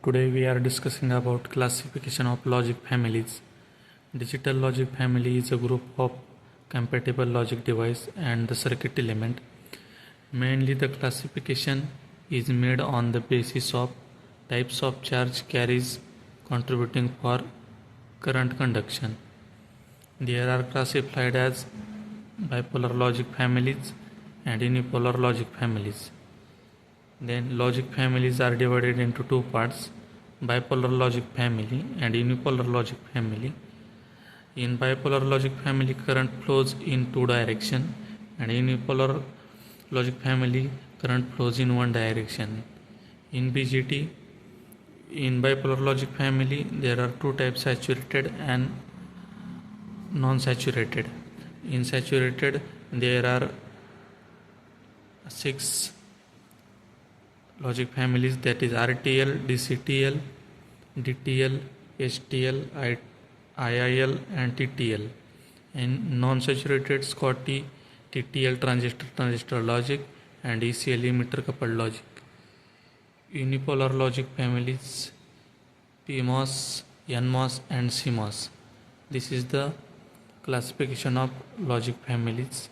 Today we are discussing about classification of logic families. Digital logic family is a group of compatible logic device and the circuit element. Mainly the classification is made on the basis of types of charge carries contributing for current conduction. There are classified as bipolar logic families and unipolar logic families. Then logic families are divided into two parts, bipolar logic family and unipolar logic family. In bipolar logic family, current flows in two directions, and in unipolar logic family, current flows in one direction. In BGT, in bipolar logic family, there are two types, saturated and non-saturated. In saturated, there are six logic families, that is RTL, DCTL, DTL, HTL, IIL and TTL. In non-saturated, Schottky, TTL, transistor logic and ECL, emitter coupled logic. Unipolar logic families, PMOS, NMOS and CMOS. This is the classification of logic families.